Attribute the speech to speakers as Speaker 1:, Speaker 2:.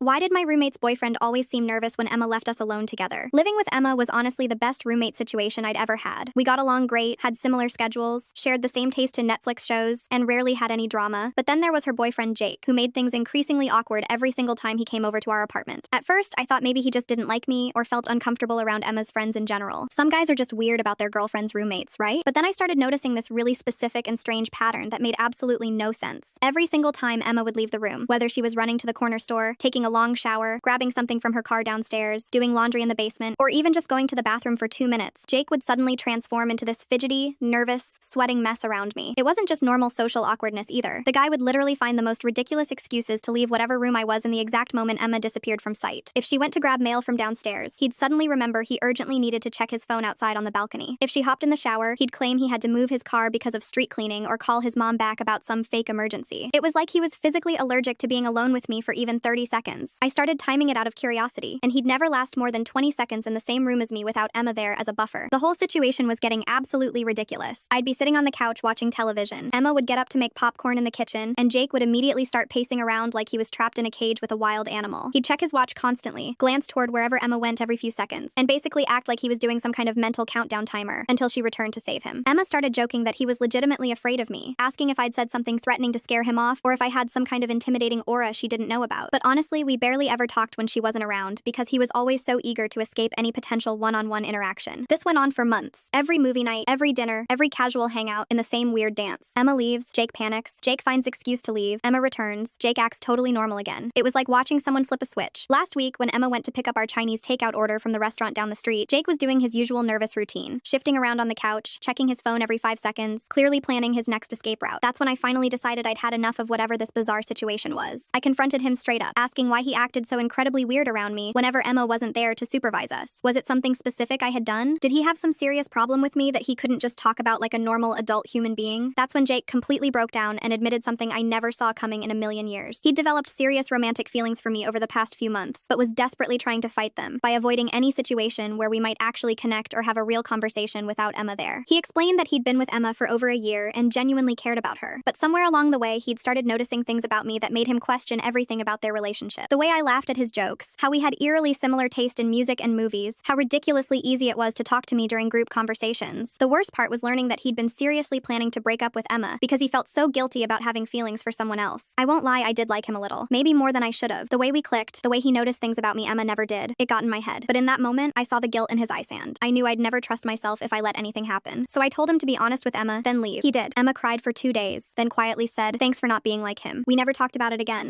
Speaker 1: Why did my roommate's boyfriend always seem nervous when Emma left us alone together? Living with Emma was honestly the best roommate situation I'd ever had. We got along great, had similar schedules, shared the same taste in Netflix shows, and rarely had any drama. But then there was her boyfriend Jake, who made things increasingly awkward every single time he came over to our apartment. At first, I thought maybe he just didn't like me or felt uncomfortable around Emma's friends in general. Some guys are just weird about their girlfriends' roommates, right? But then I started noticing this really specific and strange pattern that made absolutely no sense. Every single time Emma would leave the room, whether she was running to the corner store, taking a long shower, grabbing something from her car downstairs, doing laundry in the basement, or even just going to the bathroom for 2 minutes, Jake would suddenly transform into this fidgety, nervous, sweating mess around me. It wasn't just normal social awkwardness either. The guy would literally find the most ridiculous excuses to leave whatever room I was in the exact moment Emma disappeared from sight. If she went to grab mail from downstairs, he'd suddenly remember he urgently needed to check his phone outside on the balcony. If she hopped in the shower, he'd claim he had to move his car because of street cleaning or call his mom back about some fake emergency. It was like he was physically allergic to being alone with me for even 30 seconds. I started timing it out of curiosity, and he'd never last more than 20 seconds in the same room as me without Emma there as a buffer. The whole situation was getting absolutely ridiculous. I'd be sitting on the couch watching television. Emma would get up to make popcorn in the kitchen, and Jake would immediately start pacing around like he was trapped in a cage with a wild animal. He'd check his watch constantly, glance toward wherever Emma went every few seconds, and basically act like he was doing some kind of mental countdown timer until she returned to save him. Emma started joking that he was legitimately afraid of me, asking if I'd said something threatening to scare him off or if I had some kind of intimidating aura she didn't know about. But honestly, we barely ever talked when she wasn't around because he was always so eager to escape any potential one-on-one interaction. This went on for months. Every movie night, every dinner, every casual hangout in the same weird dance. Emma leaves, Jake panics, Jake finds excuse to leave, Emma returns, Jake acts totally normal again. It was like watching someone flip a switch. Last week, when Emma went to pick up our Chinese takeout order from the restaurant down the street, Jake was doing his usual nervous routine, shifting around on the couch, checking his phone every 5 seconds, clearly planning his next escape route. That's when I finally decided I'd had enough of whatever this bizarre situation was. I confronted him straight up, asking why he acted so incredibly weird around me whenever Emma wasn't there to supervise us. Was it something specific I had done? Did he have some serious problem with me that he couldn't just talk about like a normal adult human being? That's when Jake completely broke down and admitted something I never saw coming in a million years. He'd developed serious romantic feelings for me over the past few months, but was desperately trying to fight them by avoiding any situation where we might actually connect or have a real conversation without Emma there. He explained that he'd been with Emma for over a year and genuinely cared about her, but somewhere along the way he'd started noticing things about me that made him question everything about their relationship. The way I laughed at his jokes, how we had eerily similar taste in music and movies, how ridiculously easy it was to talk to me during group conversations. The worst part was learning that he'd been seriously planning to break up with Emma because he felt so guilty about having feelings for someone else. I won't lie, I did like him a little. Maybe more than I should have. The way we clicked, the way he noticed things about me Emma never did, it got in my head. But in that moment, I saw the guilt in his eye sand. I knew I'd never trust myself if I let anything happen. So I told him to be honest with Emma, then leave. He did. Emma cried for 2 days, then quietly said, "Thanks for not being like him." We never talked about it again.